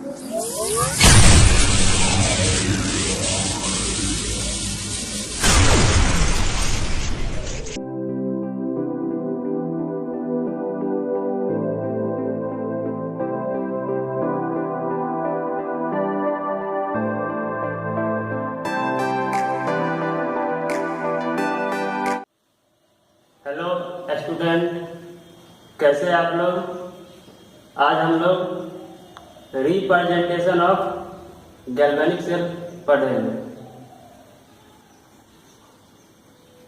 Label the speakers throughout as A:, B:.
A: Hello student, कैसे हैं आप लोग। आज हम लोग रिप्रेजेंटेशन ऑफ गैल्वेनिक सेल पढ़ेंगे।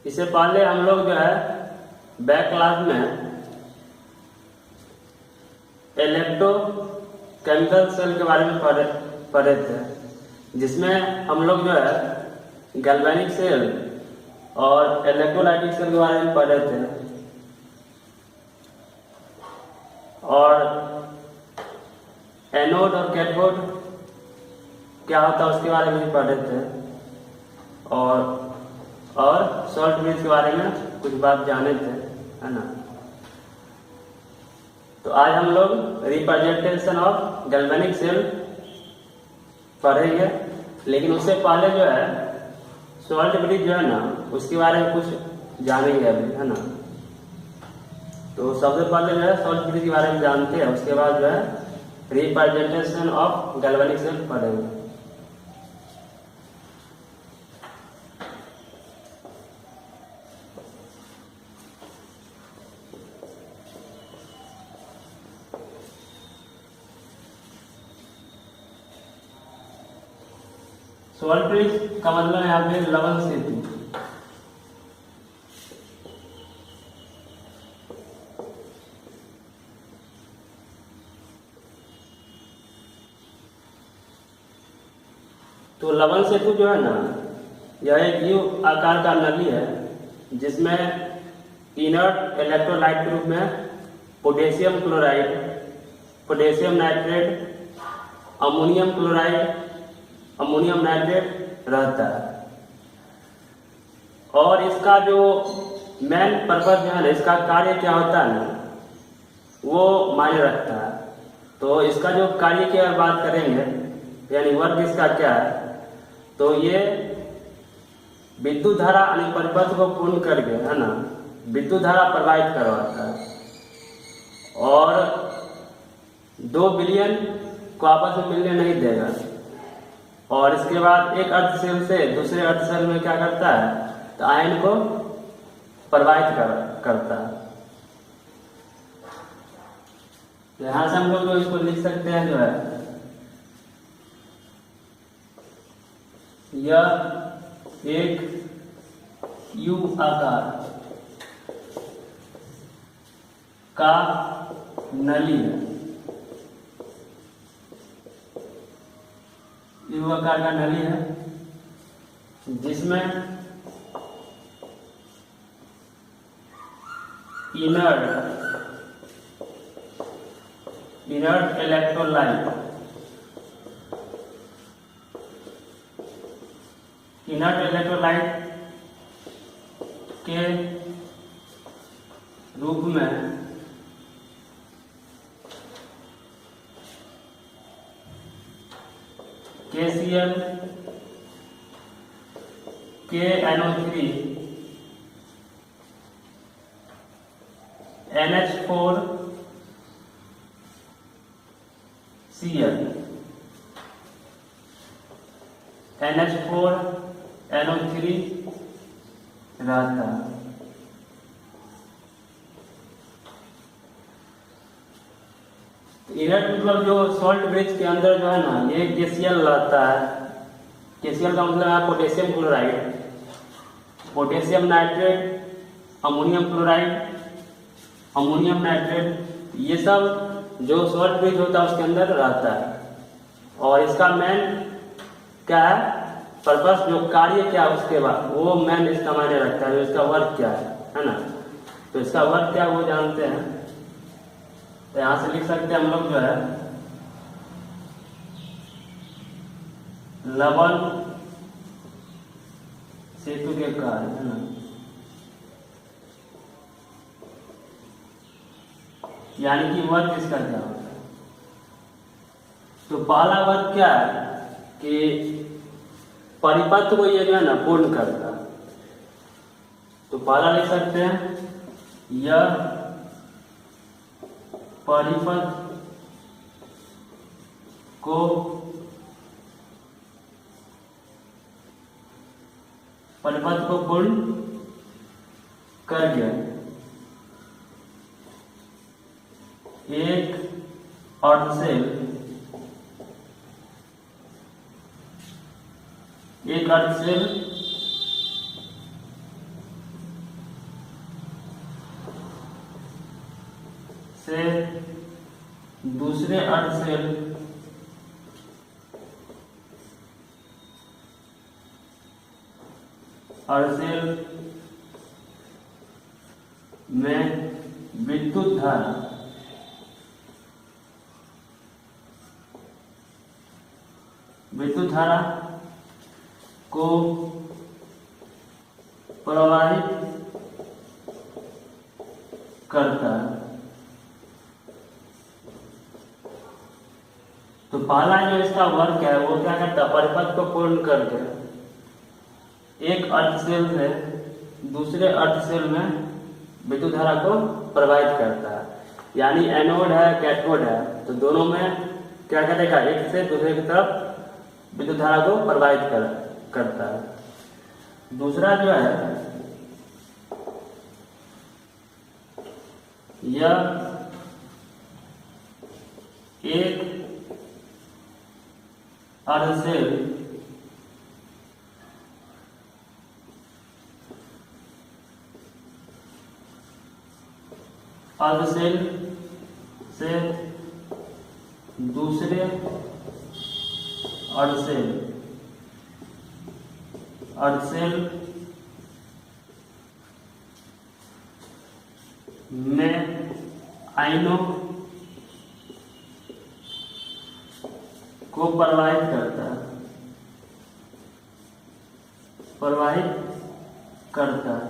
A: इससे पहले हम लोग जो है बैक क्लास में इलेक्ट्रोकेमिकल सेल के बारे में पढ़े थे, जिसमें हम लोग जो है गैल्वेनिक सेल और इलेक्ट्रोलाइटिक सेल के बारे में पढ़े थे और एनोड और कैथोड क्या होता है उसके बारे में भी पढ़े थे और सॉल्ट ब्रिज के बारे में कुछ बात जाने थे, है ना। तो आज हम लोग रिप्रेजेंटेशन ऑफ गैल्वेनिक सेल पढ़ेंगे, लेकिन उससे पहले जो है सॉल्ट ब्रिज जो है ना उसके बारे में कुछ जानेंगे अभी, है ना। तो सबसे पहले जो है सॉल्ट ब्रिज के बारे में जानते हैं, उसके बाद जो है रिप्रेजेंटेशन ऑफ गैल्वेनिक सेल पढ़ेंगे। सॉल्ट ब्रिज का मतलब यहाँ पे लवण सेतु। तो लवण सेतु जो है ना यह एक यू आकार का नली है जिसमें इनर्ट इलेक्ट्रोलाइट के रूप में potassium chloride, potassium nitrate, ammonium chloride, ammonium nitrate रहता है। और इसका जो मेन पर्पज जो है ना, इसका कार्य क्या होता है ना, वो मायने रखता है। तो इसका जो कार्य की अगर बात करेंगे, यानी वर्क इसका क्या है, तो ये विद्युत धारा यानी परिपथ को पूर्ण करके, है ना, विद्युत धारा प्रवाहित करवाता है और 2 बिलियन को आपस में मिलने नहीं देगा। और इसके बाद एक अर्ध सेल से दूसरे अर्ध सेल में क्या करता है, तो आयन को प्रवाहित करता है। यहां से हम लोग जो इसको लिख सकते हैं जो है यह एक यू आकार का नली है, यू आकार का नली है जिसमें इनर्ट इलेक्ट्रोलाइट के रूप में KCl, KNO3, NH4, Cl, NH4, NO3 रहता है। इनर्ट मतलब जो सॉल्ट ब्रिज के अंदर जो है ना ये KCl रहता है। KCl का मतलब है potassium chloride, potassium nitrate, ammonium chloride, ammonium nitrate, ये सब जो सॉल्ट ब्रिज होता है उसके अंदर रहता है। और इसका मेन क्या है, पर्पस, जो कार्य क्या है उसके बाद वो मेन इसका मायने रखता है, इसका वर्क क्या है ना। तो इसका वर्क क्या वो जानते हैं, तो यहां से लिख सकते हैं हम लोग जो है लवण सेतु के कार्य, है ना। यानी कि वर्क इसका क्या होता है। तो पहला वर्ग क्या है कि परिपथ को ये जो है ना पूर्ण करता। तो पहला लिख सकते हैं यह परिपथ को पूर्ण कर गया। एक अर्धसेल से दूसरे अर्धसेल में विद्युत धारा को प्रवाहित करता है। तो पहला जो इसका वर्क है वो क्या करता है, परिपथ को पूर्ण करके एक अर्धसेल से दूसरे अर्धसेल में विद्युत धारा को प्रवाहित करता है। यानी एनोड है कैथोड है तो दोनों में क्या करेगा, एक से दूसरे की तरफ विद्युत धारा को प्रवाहित करता है। दूसरा जो है यह एक अर्धसेल से दूसरे अर्धसेल में आयनों को प्रवाहित करता है।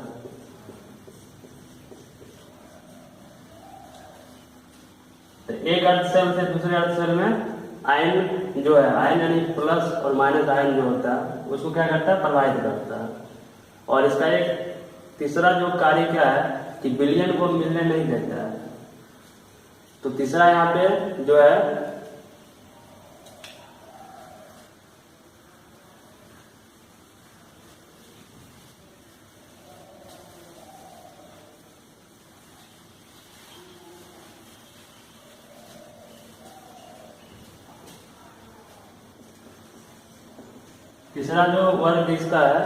A: तो एक अर्धसेल से दूसरे अर्धसेल में आयन जो है, आयन यानी प्लस और माइनस आयन जो होता है उसको क्या करता है, प्रवाहित करता है। और इसका एक तीसरा जो कार्य क्या है कि विलयन को मिलने नहीं देता है। तो तीसरा यहाँ पे जो है वर्ग इसका है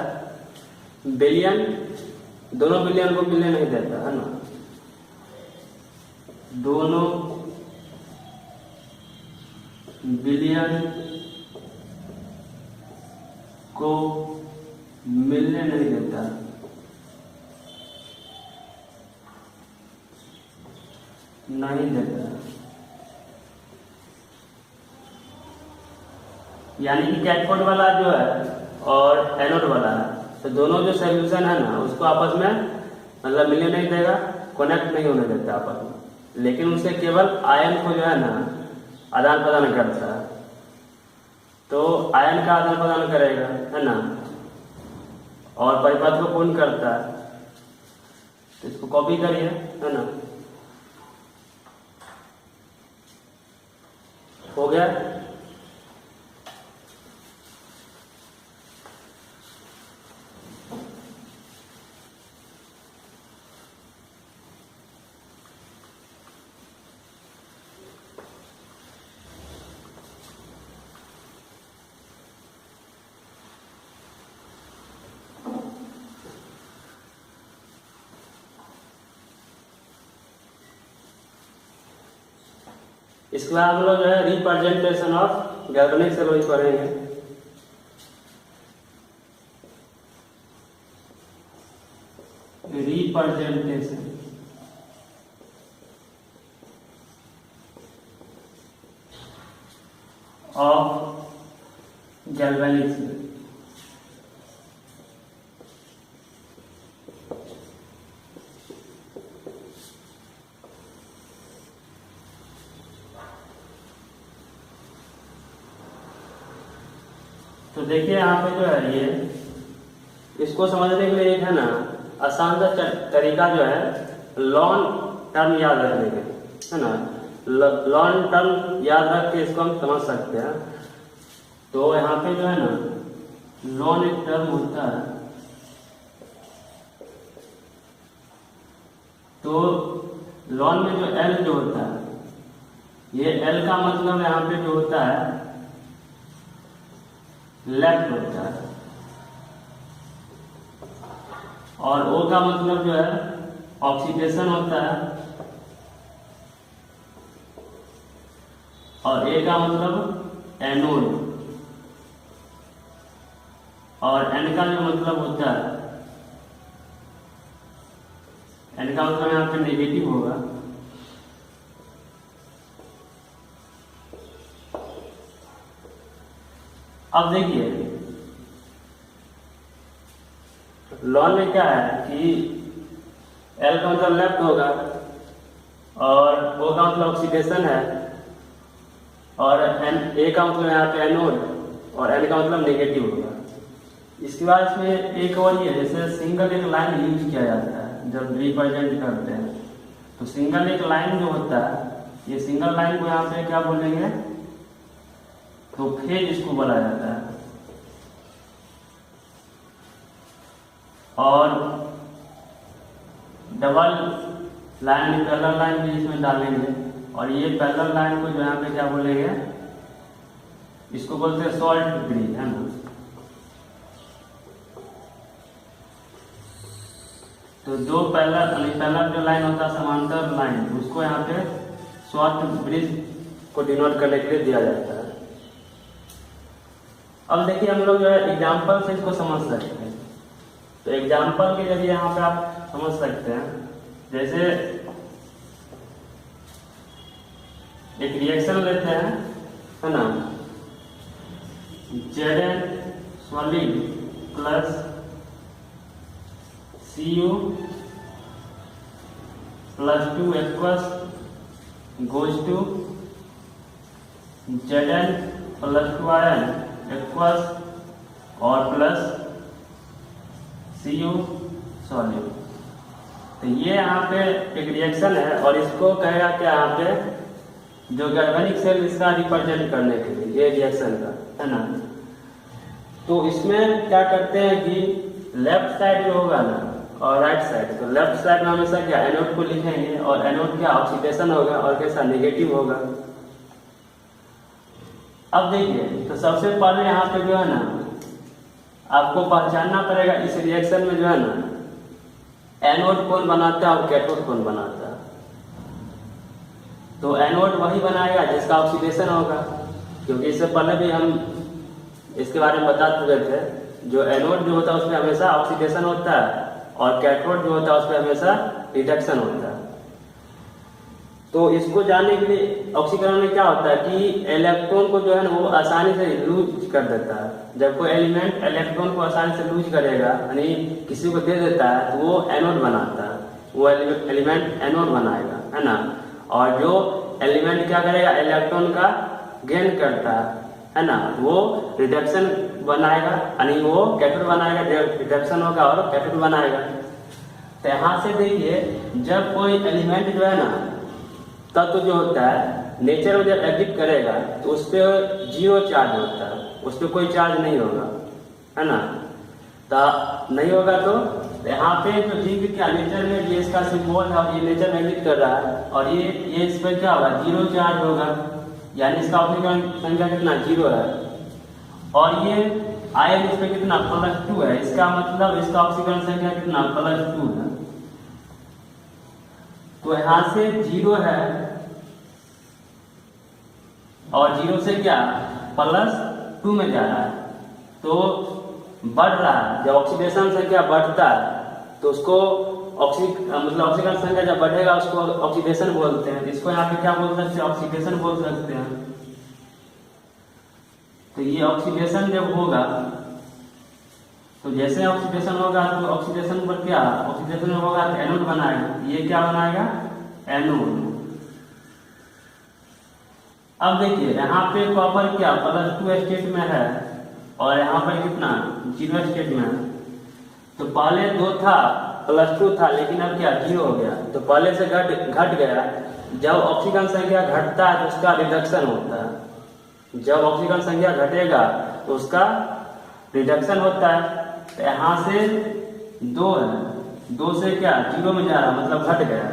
A: विलयन, दोनों विलयन को मिलने नहीं देता है ना, दोनों विलयन को मिलने नहीं देता। यानी कि कैथोड वाला जो है और एनोड वाला है तो दोनों जो सॉल्यूशन है ना उसको आपस में मतलब मिलने नहीं देगा, कनेक्ट नहीं होने देता आपस में, लेकिन उससे केवल आयन को जो है ना आदान प्रदान करता है। तो आयन का आदान प्रदान करेगा है ना और परिपथ को पूर्ण करता है। तो इसको कॉपी करिए है ना, हो गया। इसके बाद हम लोग जो है रिप्रेजेंटेशन ऑफ गैल्वेनिक सेल पढ़ेंगे। Representation of galvanic cell. तो देखिए यहाँ पे जो है ये, इसको समझने के लिए एक है ना आसान सा तरीका जो है लॉन्ग टर्म याद रखने के, है ना। लॉन्ग टर्म याद रख के इसको हम समझ सकते हैं। तो यहाँ पे जो है ना लॉन्ग एक टर्म होता है, तो लॉन में जो एल जो होता है, ये एल का मतलब यहाँ पे जो होता है लेफ्ट होता है, और ओ का मतलब जो है ऑक्सीडेशन होता है, और ए का मतलब एनोड, और एन का जो मतलब होता है, एन का मतलब यहाँ पे नेगेटिव होगा। अब देखिए लॉन में क्या है कि एल का मतलब लेफ्ट होगा, और ओ का मतलब ऑक्सीडेशन है, और एन ए का मतलब यहाँ पे एनोड, और एन का मतलब नेगेटिव होगा। इसके बाद इसमें एक और ये जैसे सिंगल एक लाइन यूज किया जाता है जब रिप्रेजेंट करते हैं, तो सिंगल एक लाइन जो होता है, ये सिंगल लाइन को यहाँ पे क्या बोलेंगे, तो फेज इसको बोला जाता है। और डबल लाइन पैरेलल लाइन भी इसमें डालेंगे, और ये पैरेलल लाइन को जो यहाँ पे क्या बोलेंगे, इसको बोलते हैं शॉर्ट ब्रिज, है ना। तो जो पैरेलल जो लाइन होता है समांतर लाइन, उसको यहाँ पे शॉर्ट ब्रिज को डिनोट करने के लिए दिया जाता है। अब देखिए हम लोग जो है एग्जाम्पल से इसको समझ सकते हैं। तो एग्जाम्पल के जरिए यहाँ पे आप समझ सकते हैं, जैसे एक रिएक्शन लेते हैं, है ना, Zn solid plus Cu plus 2 aqueous goes to Zn plus 2 ion aqueous और प्लस Cu सॉलिड। तो ये यहाँ पे एक रिएक्शन है, और इसको कहेगा क्या यहाँ पे जो कार्बनिक सेल इसका रिप्रेजेंट करने के लिए ये रिएक्शन का, है ना। तो इसमें क्या करते हैं कि लेफ्ट साइड जो होगा ना और राइट साइड, तो लेफ्ट साइड में हमेशा क्या एनोड को लिखेंगे, और एनोड क्या ऑक्सीडेशन होगा और कैसा नेगेटिव होगा। अब देखिए तो सबसे पहले यहाँ पे जो है ना आपको पहचानना पड़ेगा इस रिएक्शन में जो है ना एनोड कौन बनाता है और कैथोड कौन बनाता है। तो एनोड वही बनाएगा जिसका ऑक्सीडेशन होगा, क्योंकि इससे पहले भी हम इसके बारे में बता चुके थे। जो एनोड जो होता है उसमें हमेशा ऑक्सीडेशन होता है, और कैथोड जो होता है उसमें हमेशा रिडक्शन होता है। तो इसको जानने के लिए ऑक्सीकरण में क्या होता है कि इलेक्ट्रॉन को जो है ना वो आसानी से लूज कर देता है। जब कोई एलिमेंट इलेक्ट्रॉन को आसानी से लूज करेगा, यानी किसी को दे देता है, तो वो एनोड बनाता है, वो एलिमेंट एनोड बनाएगा, है ना। और जो एलिमेंट क्या करेगा इलेक्ट्रॉन का गेन करता है ना, वो रिडक्शन बनाएगा, यानी वो कैथोड बनाएगा, रिडक्शन होगा और कैथोड बनाएगा। तो यहाँ से देखिए जब कोई एलिमेंट जो है ना तत्व जो होता है नेचर में जब एग्जिट करेगा तो उस पर 0 चार्ज होता है, उस पर कोई चार्ज नहीं होगा, है ना। तो नहीं होगा तो यहाँ पे जो जीव क्या नेचर में ये इसका सिंबल है, और ये नेचर में एग्जिट कर रहा है, और ये इस पर क्या होगा 0 चार्ज होगा, यानी इसका ऑक्सीकरण संख्या कितना 0 है, और ये आयन इस पे कितना +2 है, इसका मतलब इसका ऑक्सीकरण संख्या कितना +2 है। तो यहां से 0 है और 0 से क्या +2 में जा रहा है, तो बढ़ रहा है। जब ऑक्सीडेशन संख्या बढ़ता है तो उसको ऑक्सीकरण संख्या जब बढ़ेगा उसको ऑक्सीडेशन बोलते हैं। इसको यहाँ पे क्या बोल सकते हैं ऑक्सीडेशन बोल सकते हैं। तो ये ऑक्सीडेशन जब होगा तो जैसे ऑक्सीडेशन होगा तो ऑक्सीडेशन पर क्या ऑक्सीडेशन होगा तो एनोड बनाएगा, ये क्या बनाएगा एनोड। अब देखिए यहाँ पे कॉपर क्या +2 स्टेट में है, और यहाँ पर कितना 0 स्टेट में है। तो पहले 2 था +2 था, लेकिन अब क्या 0 हो गया। तो पहले से घट गया। जब ऑक्सीजन संख्या घटता है तो उसका रिडक्शन होता है। जब ऑक्सीजन संख्या घटेगा तो उसका रिडक्शन होता है। तो यहाँ से 2 है, 2 से क्या 0 में जा रहा, मतलब घट गया।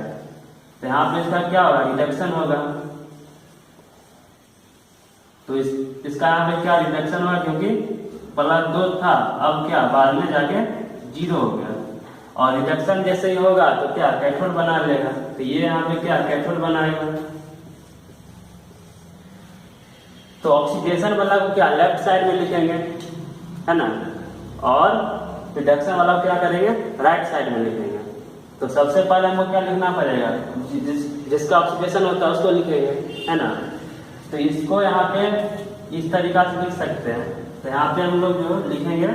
A: तो यहाँ पे इसका क्या होगा, रिडक्शन होगा। तो इसका यहाँ पे क्या रिडक्शन होगा, क्योंकि +2 था, अब क्या बाद में जाके 0 हो गया। और रिडक्शन जैसे ही होगा तो क्या कैथोड बना लेगा। तो ये यहाँ पे क्या कैथोड बनाएगा। तो ऑक्सीडेशन वाला को क्या लेफ्ट साइड में लिखेंगे, है ना, और रिडक्शन वाला को क्या करेंगे, राइट साइड में लिखेंगे। तो सबसे पहले हमको क्या लिखना पड़ेगा, जिसका ऑक्सीडेशन होता है उसको लिखेंगे, है ना। तो इसको यहाँ पे इस तरीका से लिख सकते हैं। तो यहाँ पे हम लोग जो लिखेंगे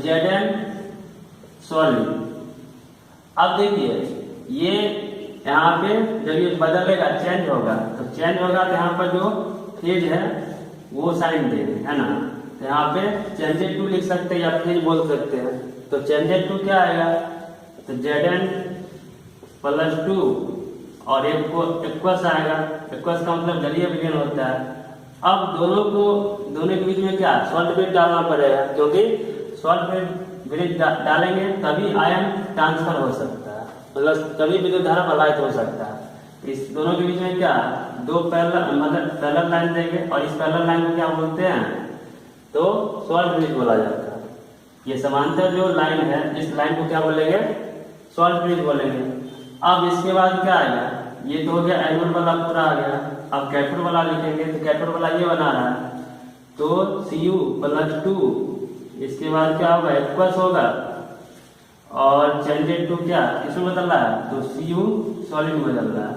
A: Zn सॉलिड। अब देखिए ये यहाँ पे जब ये बदलेगा, चेंज होगा, तो चेंज होगा तो यहाँ पर जो फेज है वो साइन देंगे, है ना। तो यहाँ पे चेंजेड टू लिख सकते हैं या फेज बोल सकते हैं। तो चेंजेड टू क्या आएगा, तो Zn +2 और एक्वस आएगा। एक्वस का मतलब जलीय विलयन होता है। अब दोनों के बीच में क्या सॉल्ट ब्रिज डालना पड़ेगा, क्योंकि सॉल्ट ब्रिज डालेंगे तभी आयन ट्रांसफर हो सकता है, मतलब तभी विद्युत धारा प्रवाहित हो सकता है। इस दोनों के बीच में क्या 2 पैरेलल लाइन देंगे, और इस पैरेलल लाइन को क्या बोलते हैं, तो सॉल्ट ब्रिज बोला जाता है। ये समांतर जो लाइन है, इस लाइन को क्या बोलेंगे, सॉल्ट ब्रिज बोलेंगे। अब इसके बाद क्या आएगा, ये तो हो गया एनोड वाला पूरा आ गया। अब कैथोड वाला लिखेंगे, तो कैथोड वाला ये बना रहा है, तो Cu+2, इसके बाद क्या होगा एक्वस होगा, और चेंजेड टू क्या किसमें बदल रहा है, तो Cu सॉलिड में बदल रहा है।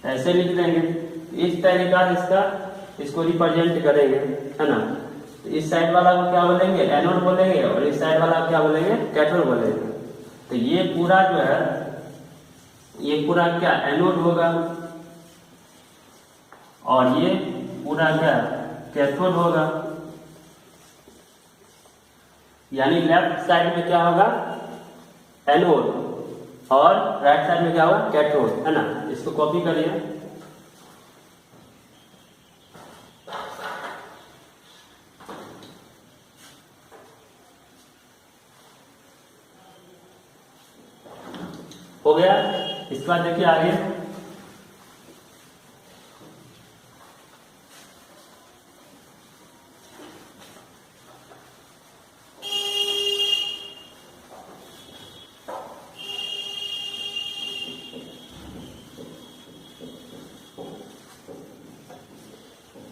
A: ऐसे लिख देंगे। इस तरीका से इसको रिप्रेजेंट करेंगे, है ना। तो इस साइड वाला को क्या बोलेंगे, एनोड बोलेंगे, और इस साइड वाला को क्या बोलेंगे, कैथोड बोलेंगे। तो ये पूरा जो है, ये पूरा क्या एनोड होगा, और ये पूरा क्या कैथोड होगा। यानी लेफ्ट साइड में क्या होगा एनोड, और राइट साइड में क्या होगा कैथोड, है ना। इसको कॉपी करिए। हो गया। इसके बाद देखिए आगे,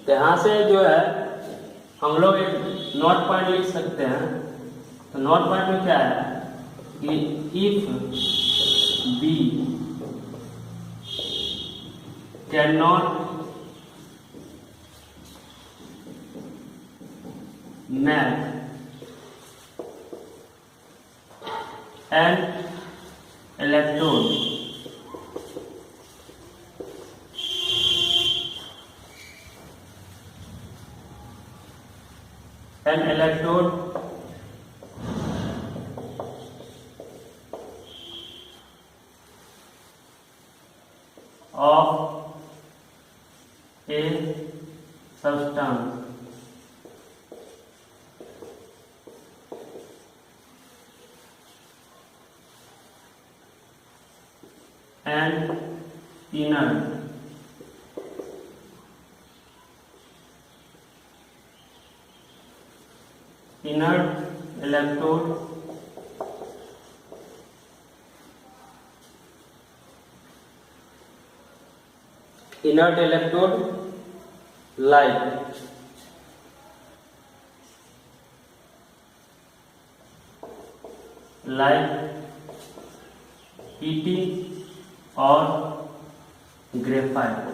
A: यहाँ से जो है हम लोग एक नोट पॉइंट लिख सकते हैं। तो नोट पॉइंट में क्या है कि if be can not match an electrode of a substance and inert electrode like ET or graphite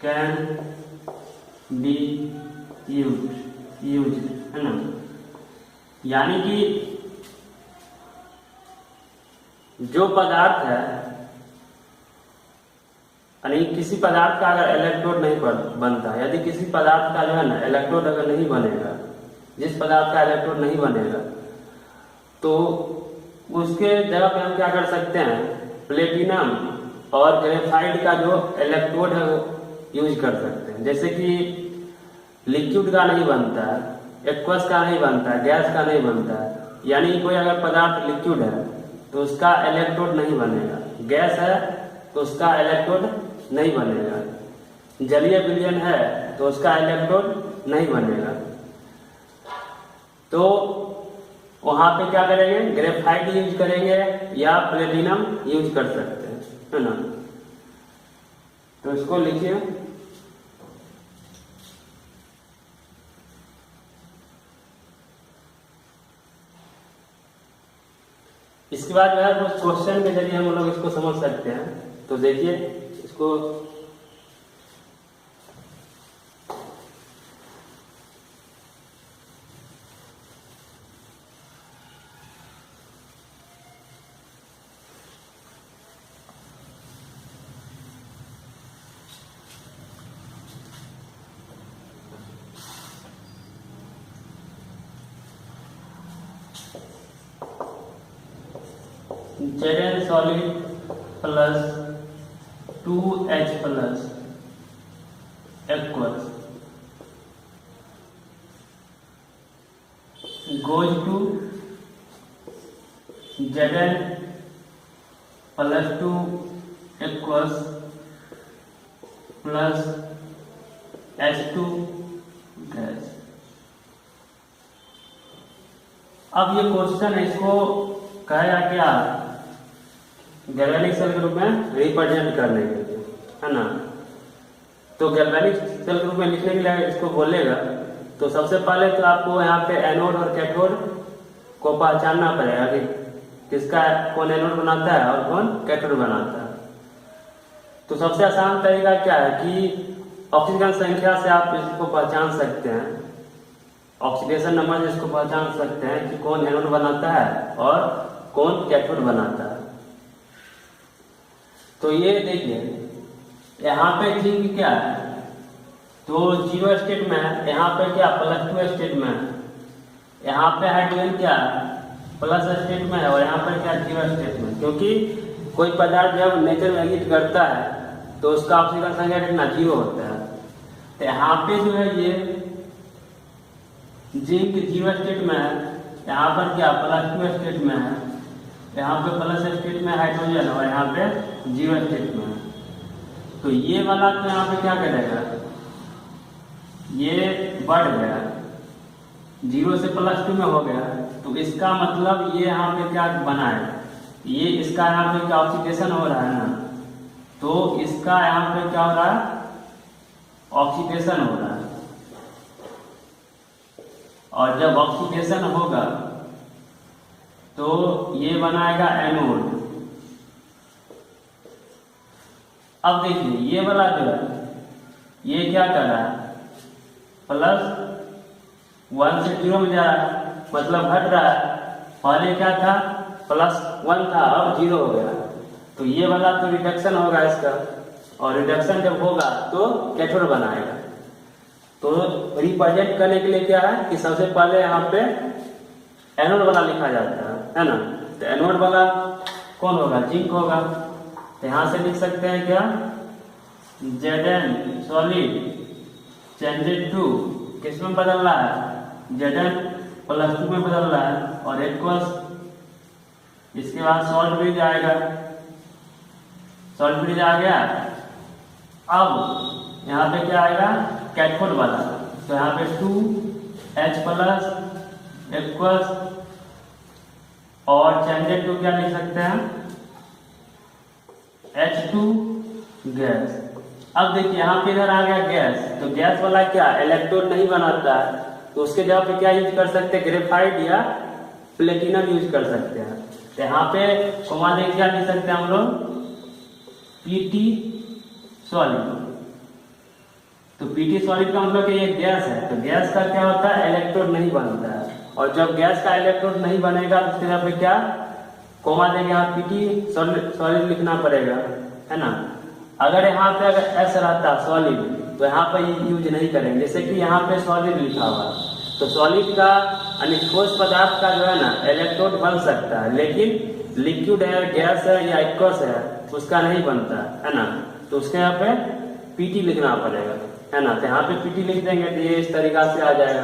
A: can be used, है ना। यानी कि जो पदार्थ है, यानी किसी पदार्थ का अगर इलेक्ट्रोड नहीं बनता, यदि किसी पदार्थ का जो है ना इलेक्ट्रोड अगर नहीं बनेगा, जिस पदार्थ का इलेक्ट्रोड नहीं बनेगा, तो उसके जगह पे हम क्या कर सकते हैं, प्लेटिनम और ग्रेफाइट का जो इलेक्ट्रोड है वो यूज कर सकते हैं। जैसे कि लिक्विड का नहीं बनता है, एक्वस का नहीं बनता है, गैस का नहीं बनता है, यानी कोई अगर पदार्थ लिक्विड है तो उसका इलेक्ट्रोड नहीं बनेगा, गैस है तो उसका इलेक्ट्रोड नहीं बनेगा, जलीय विलयन है तो उसका इलेक्ट्रोड नहीं बनेगा। तो वहां पे क्या करेंगे, ग्रेफाइट यूज करेंगे या प्लेटिनम यूज कर सकते हैं, है ना। तो इसको लिखिए, इसके बाद जो है कुछ क्वेश्चन के जरिए हम लोग इसको समझ सकते हैं। तो देखिए इसको, Zn solid plus 2H plus equals goes to Zn plus 2 equals plus H2 gas. अब ये क्वेश्चन है, इसको कहेगा क्या, गैल्वेनिक सेल के रूप में रिप्रेजेंट करने के लिए, है ना। तो गैल्वेनिक सेल के रूप में लिखने के लिए इसको बोलेगा, तो सबसे पहले तो आपको यहाँ पे एनोड और कैथोड को पहचानना पड़ेगा कि किसका कौन एनोड बनाता है और कौन कैथोड बनाता है। तो सबसे आसान तरीका क्या है कि ऑक्सीजन संख्या से आप इसको पहचान सकते हैं, ऑक्सीडेशन नंबर से इसको पहचान सकते हैं कि कौन एनोड बनाता है और कौन कैथोड बनाता है। तो ये देखिए यहाँ पे जिंक क्या है, तो 0 स्टेट में है, यहाँ पे क्या +2 स्टेट में है, यहाँ पे हाइड्रोजन क्या प्लस स्टेट में है और यहाँ पर क्या 0 स्टेट में। क्योंकि कोई पदार्थ जब नेचर में एग्जिस्ट करता है तो उसका ऑक्सीजन संख्या कितना 0 होता है। तो यहाँ पे जो है ये जिंक 0 स्टेट में है, यहाँ पर क्या +2 स्टेट में है, यहाँ पे प्लस स्टेट में हाइड्रोजन और यहाँ पे 0 स्टेट में है। तो ये वाला तो यहाँ पे क्या करेगा, ये बढ़ गया, 0 से +2 में हो गया, तो इसका मतलब ये यहाँ पे क्या बना है, ये इसका यहाँ पे क्या ऑक्सीडेशन हो रहा है ना, तो इसका यहाँ पे क्या हो रहा है, ऑक्सीडेशन हो रहा है। और जब ऑक्सीडेशन होगा तो ये बनाएगा एनोड। अब देखिए ये वाला जो है ये क्या कर रहा है, +1 से 0 में जा रहा है, मतलब घट रहा है। पहले क्या था +1 था, अब 0 हो गया। तो ये वाला तो रिडक्शन होगा इसका, और रिडक्शन जब होगा तो कैथोड बनाएगा। तो रिप्रेजेंट करने के लिए क्या है कि सबसे पहले यहाँ पे एनोड वाला लिखा जाता है ना। तो एनोड वाला कौन होगा, जिंक होगा। तो यहाँ से लिख सकते हैं क्या, Zn सॉलिड चेंजेड टू किस में बदल रहा है, Zn +2 में बदल रहा है, और एक्वस इसके बाद सॉल्ट ब्रिज आएगा, सॉल्ट ब्रिज आ गया। अब यहाँ पे क्या आएगा, कैथोड वाला, तो यहाँ पे 2H+ एक्वस और चेंजेड टू क्या लिख सकते हैं, H2 गैस। अब देखिए यहाँ पे इधर आ गया गैस, तो गैस वाला क्या इलेक्ट्रोड नहीं बनाता है, तो उसके जगह पे क्या यूज कर सकते हैं, ग्रेफाइट या प्लेटिनम यूज कर सकते हैं। तो यहाँ पे कोमा देख क्या लिख सकते हैं हम लोग, Pt सॉलिड। तो Pt सॉलिड का मतलब कि ये गैस है, तो गैस का क्या होता है, इलेक्ट्रोड नहीं बनता है। और जब गैस का इलेक्ट्रोड नहीं बनेगा तो उसके जगह पे क्या कोमा देंगे यहाँ पीटी सॉलिड लिखना पड़ेगा, है ना। अगर यहाँ पे अगर एस रहता सॉलिड तो यहाँ पे यूज नहीं करेंगे। जैसे कि यहाँ पे सॉलिड लिखा हुआ, तो सॉलिड का यानी ठोस पदार्थ का जो है ना इलेक्ट्रोड बन सकता है, लेकिन लिक्विड है, गैस है या एक्वस है उसका नहीं बनता, है ना। तो उसके यहाँ पे पीटी लिखना पड़ेगा, है ना। तो यहाँ पे पीटी लिख देंगे तो ये इस तरीका से आ जाएगा।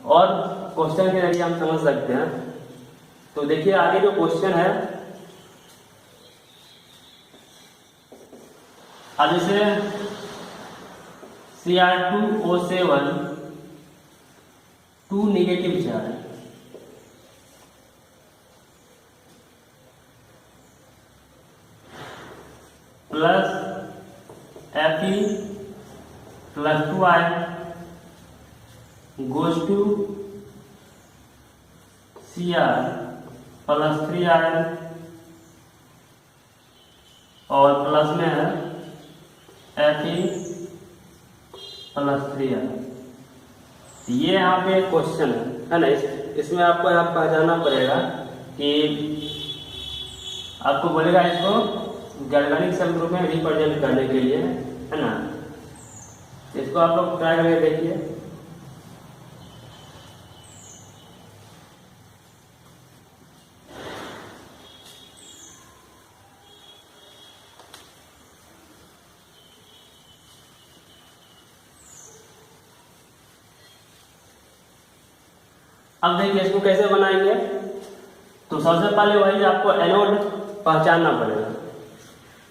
A: और क्वेश्चन के जरिए हम समझ सकते हैं। तो देखिए आगे जो क्वेश्चन है, अब जैसे Cr2O7 2 negative charge plus Fe plus 2I goes to Cr plus 3I और प्लस में है Fe प्लस 3I। ये यहाँ पे क्वेश्चन है ना। इसमें आपको यहाँ पहचानना पड़ेगा कि आपको बोलेगा इसको गैल्वेनिक शब्द रूप में रिप्रेजेंट करने के लिए, है ना। इसको आप लोग ट्राई करके देखिए। अब देखिए इसको कैसे बनाएंगे। तो सबसे पहले वही आपको एनोड पहचानना पड़ेगा।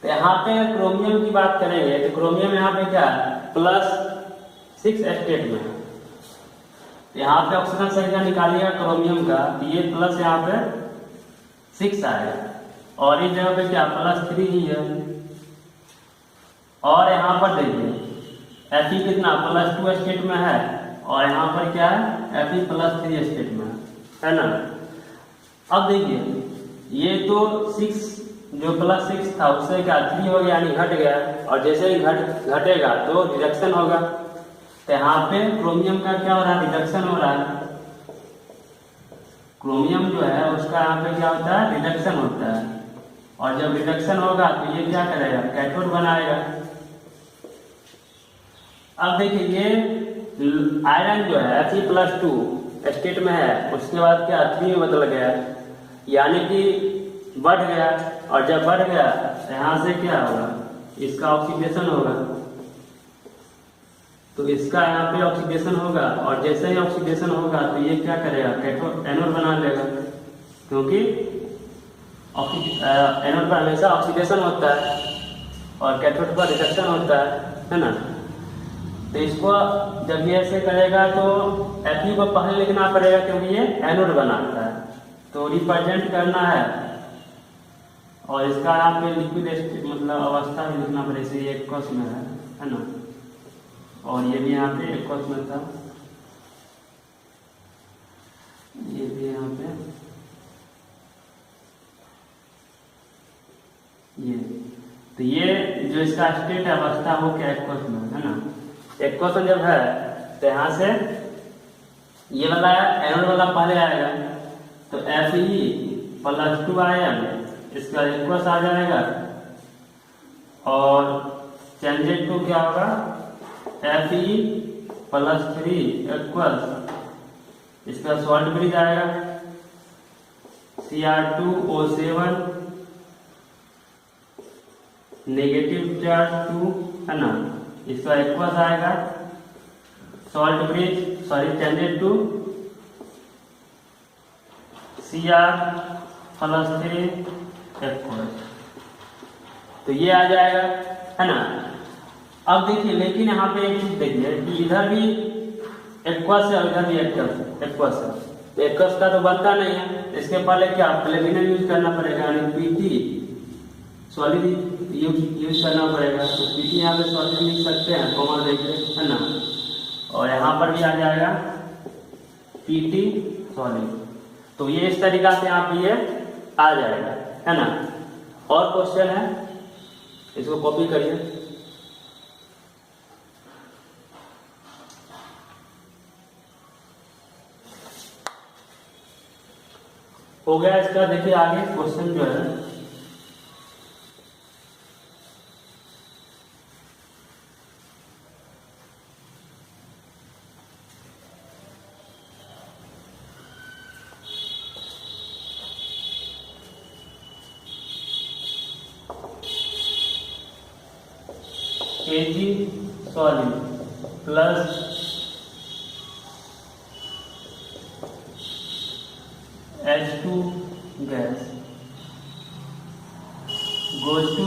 A: तो यहाँ पे क्रोमियम की बात करेंगे तो क्रोमियम यहाँ पे क्या है +6 स्टेट में है। यहाँ पे ऑक्सीजन संख्या निकालिएगा क्रोमियम का, ये प्लस यहाँ पे 6 आएगा और इस जगह पे क्या +3 ही है। और यहाँ पर देखिए Fe कितना +2 स्टेट में है और यहाँ पर क्या है Fe +3 स्टेट में है ना। अब देखिए ये तो 6 जो +6 था उससे क्या 3 हो गया यानी घट गया, और जैसे ही घटेगा तो रिडक्शन होगा। तो यहाँ पे क्रोमियम का क्या हो रहा है रिडक्शन हो रहा है। क्रोमियम जो है उसका यहाँ पे क्या होता है रिडक्शन होता है, और जब रिडक्शन होगा तो ये क्या करेगा कैथोड बनाएगा। अब देखिए ये आयरन जो है Fe+2 स्टेट में है, उसके बाद क्या 3 में बदल गया यानी कि बढ़ गया, और जब बढ़ गया तो यहाँ से क्या होगा इसका ऑक्सीडेशन होगा। तो इसका यहाँ पे ऑक्सीडेशन होगा, और जैसे ही ऑक्सीडेशन होगा तो ये क्या करेगा कैथोड एनोड बना लेगा, क्योंकि एनोड पर हमेशा ऑक्सीडेशन होता है और कैथोड पर रिडक्शन होता है ना। तो इसको जब ये ऐसे करेगा तो Fe को पहले लिखना पड़ेगा क्योंकि ये एनोड बनाता है, तो रिप्रेजेंट करना है। और इसका यहाँ पे लिक्विड मतलब अवस्था भी लिखना पड़ेगा, जैसे ये एक्वस में है ना, और ये भी यहाँ पे एक्वस में था, ये भी यहाँ पे ये। तो ये जो इसका स्टेट है अवस्था हो क्या एक्वस में है ना। एक्वस में जब है तो यहाँ से ये वाला एनोड वाला पहले आएगा, तो Fe+2 इसका एक्वस आ जाएगा, और चेंजेड टू क्या होगा Fe+3 एक्वस, इसका सॉल्ट ब्रिज आएगा Cr2O7 नेगेटिव चार्ज 2 है ना, इसका एक्वस आएगा salt bridge changed to Cr+3 aqueous. तो ये आ जाएगा है ना। अब देखिए लेकिन यहाँ पे एक चीज देखिए कि इधर भी एक्वस है और इधर भी एक्वस है, तो एक्वस का तो बनता नहीं है, इसके पहले क्या प्लेटिनम यूज करना पड़ेगा यानी पीटी सॉलिड यूज करना पड़ेगा। तो पीटी यहाँ पे सॉलिड लिख सकते हैं कोमा देखिए है ना, और यहाँ पर भी आ जाएगा पीटी सॉलिड। तो ये इस तरीका से यहाँ पे ये आ जाएगा है ना। और क्वेश्चन है इसको कॉपी करिए। हो गया इसका। देखिए आगे क्वेश्चन जो है Ag solid plus H2 gas goes to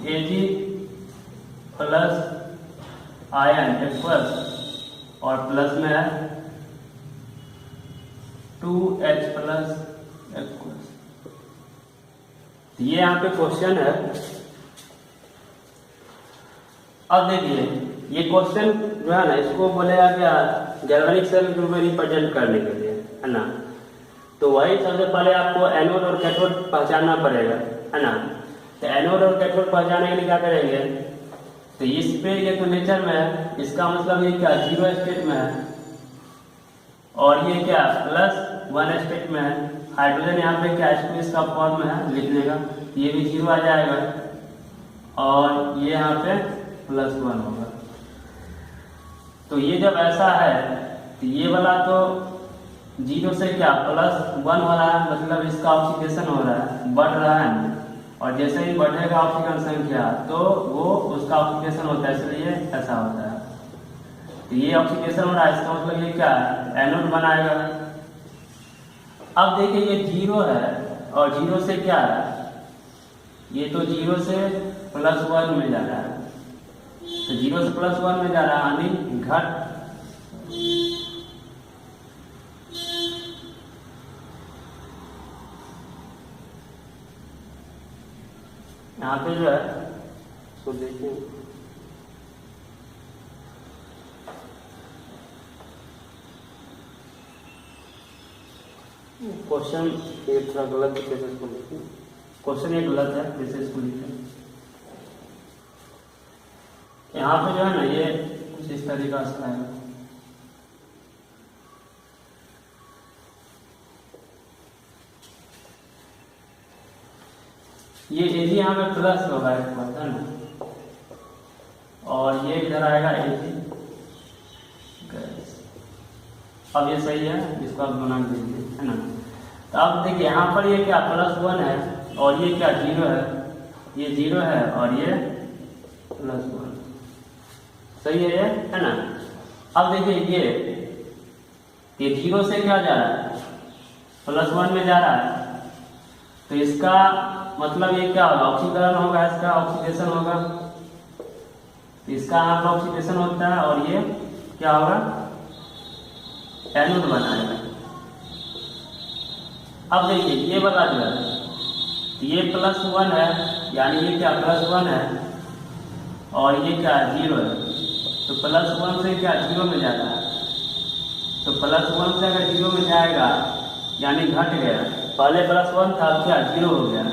A: Ag plus ion aqueous और प्लस में है 2H प्लस एक्वस। ये यहाँ पे क्वेश्चन है। अब देखिए ये क्वेश्चन जो है ना, इसको बोलेगा क्या, गैल्वेनिक सेल ग्रुप में रिप्रेजेंट करने के लिए, है ना। तो वही सबसे पहले आपको एनोड और कैथोड पहचानना पड़ेगा, है ना। तो एनोड और कैथोड पहचानने के लिए क्या करेंगे, तो इस पे ये तो नेचर में है, इसका मतलब ये क्या जीरो स्टेट में है, और ये क्या प्लस वन स्टेट में है। हाइड्रोजन यहाँ पे क्या H2 इसका फॉर्म में है, लिख लेगा, ये भी जीरो आ जाएगा और ये यहाँ पे प्लस वन होगा। तो ये जब ऐसा है तो ये वाला तो जीरो से क्या प्लस वन हो रहा है, मतलब इसका ऑक्सीडेशन हो रहा है, बढ़ रहा है। और जैसे ही बढ़ेगा ऑक्सीजन संख्या तो वो उसका ऑक्सीडेशन होता है, इसलिए ऐसा होता है। तो ये ऑक्सीडेशन हो रहा है, इसका मतलब ये क्या है, एनोड बनाएगा। अब देखिए ये जीरो है और जीरो से क्या है, ये तो जीरो से प्लस वन में जा रहा है। तो जीरो से प्लस वन में जा रहा है यानी घट। यहाँ पे जो है तो देखिए क्वेश्चन ये थोड़ा गलत है, इसको लिखिए। क्वेश्चन ये गलत है, जैसे इसको लिखिए। यहाँ पे जो है ना ये कुछ इस तरीका से है, ये Ag यहाँ पे प्लस होगा एक बार, है ना, और ये इधर आएगा Ag गैस। अब ये सही है, इसको आप बना दीजिए, है ना। तो अब देखिए यहाँ पर ये क्या प्लस वन है और ये क्या जीरो है, ये जीरो है और ये प्लस वन, सही है ये, है ना। अब देखिए ये जीरो से क्या जा रहा है, प्लस वन में जा रहा है। तो इसका मतलब ये क्या होगा, ऑक्सीकरण होगा, इसका ऑक्सीडेशन होगा। इसका यहाँ पर ऑक्सीडेशन होता है और ये क्या होगा, एनोड बनाएगा। अब देखिए ये वाला जो है ये प्लस वन है, यानी ये क्या प्लस वन है और ये क्या जीरो है। तो प्लस वन से क्या जीरो में जा रहा है, तो प्लस वन से अगर जीरो में जाएगा यानी घट गया, पहले प्लस वन था अब क्या जीरो हो गया।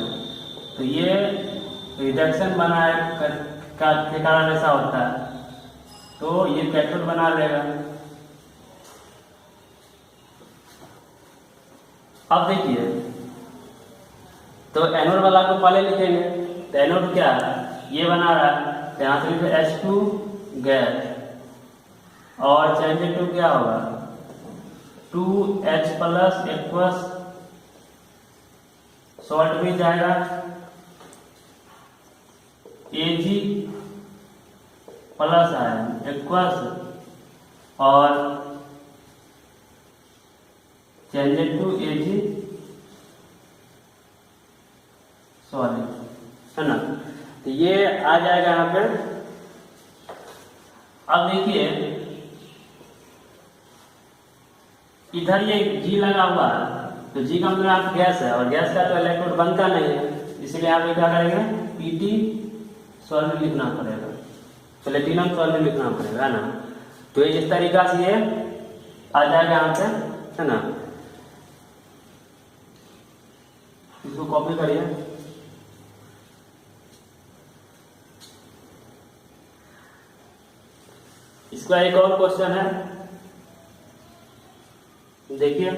A: तो ये रिडक्शन बनाए के कारण ऐसा होता है, तो ये कैथोड बना लेगा। अब देखिए तो एनोड वाला को पहले लिखेंगे, तो एनोड क्या है, ये बना रहा है, तो यहाँ से लिखे H2 गैस और चेंज टू क्या होगा 2H प्लस एक्वस, सॉल्ट भी जाएगा Ag प्लस आयन एक्वस और चेंज टू Ag सॉलिड, है ना। तो ये आ जाएगा यहाँ पे। अब देखिए इधर ये G लगा हुआ है, तो G का मतलब आप गैस है और गैस का तो इलेक्ट्रोड बनता नहीं है, इसलिए आप क्या करेंगे Pt सॉल्वेंट लिखना पड़ेगा, प्लेटिनम सॉल्वेंट लिखना पड़ेगा, है ना। तो इस तरीका से ये आ जाएगा यहाँ पे, है ना। इसको कॉपी करिए। इसका एक और क्वेश्चन है, देखिए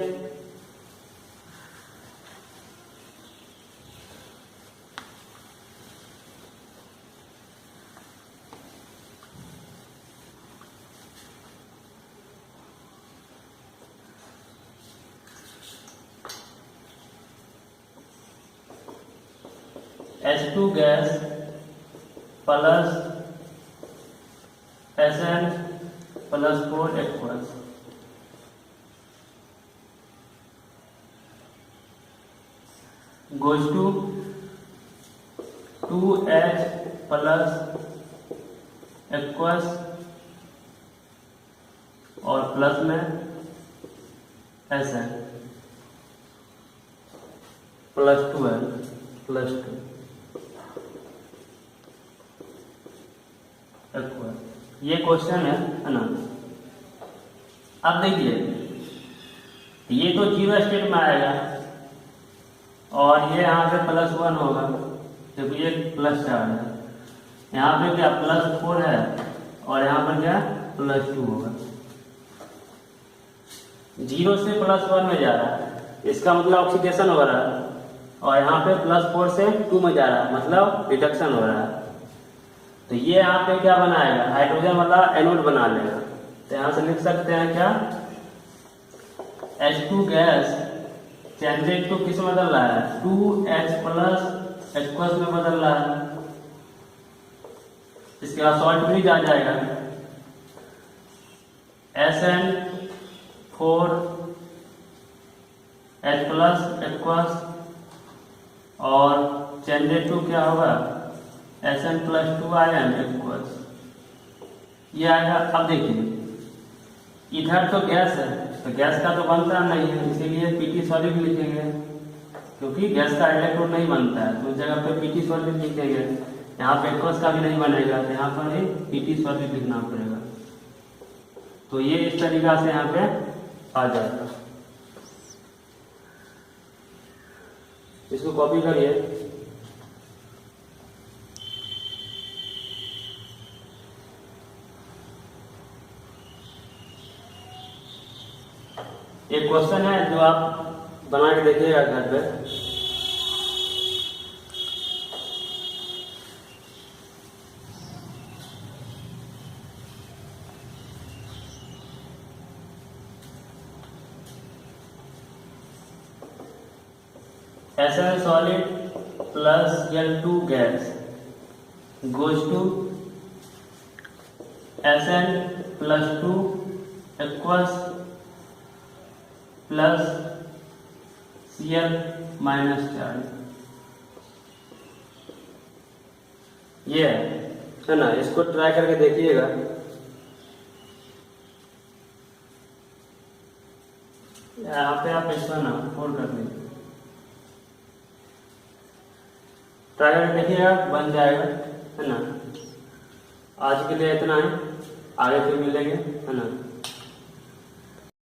A: H2 gas plus Sn plus 4 aqueous goes to 2H plus aqueous और प्लस में Sn plus 2L plus 2 aqueous. ये क्वेश्चन है ना। अब देखिए ये तो जीरो स्टेट में आएगा और ये यहाँ पे प्लस 1 होगा क्योंकि ये प्लस 4 है। यहाँ पे क्या प्लस 4 है और यहाँ पर क्या प्लस 2 होगा। जीरो से प्लस 1 में जा रहा है, इसका मतलब ऑक्सीडेशन हो रहा है, और यहाँ पे प्लस 4 से 2 में जा रहा है, मतलब रिडक्शन हो रहा है। तो ये यहाँ पे क्या बनाएगा, हाइड्रोजन वाला एनोड बना लेगा। तो यहाँ से लिख सकते हैं क्या, H2 गैस चेंजेड टू किस में बदल रहा है, 2H प्लस एक्वस में बदल रहा है। इसके बाद सॉल्ट ब्रिज आ जाएगा, Sn4 H प्लस एक्वस और चेंजेड टू क्या होगा, Sn प्लस 2 आयन एक्वस, ये आएगा। अब देखिए इधर तो गैस है, तो गैस का तो बनता नहीं है, इसीलिए Pt सॉलिड लिखेंगे, क्योंकि गैस का इलेक्ट्रॉन नहीं बनता है तो उस जगह पे Pt सॉलिड लिखेंगे। यहाँ पे एक्वस का भी नहीं बनेगा तो यहाँ पर ही Pt सॉलिड लिखना पड़ेगा। तो ये इस तरीका से यहाँ पे आ जाएगा। इसको कॉपी करिए। एक क्वेश्चन है जो आप बना के देखिएगा घर पे। Sn solid plus L2 gas goes to Sn plus 2 aqueous plus Cl minus 4। ये है ना, इसको ट्राई करके देखिएगा। यहाँ पे आप इसका ना फोल्ड कर दीजिए, ट्राई करके देखिएगा, बन जाएगा, है ना। आज के लिए इतना है, आगे फिर मिलेंगे, है ना।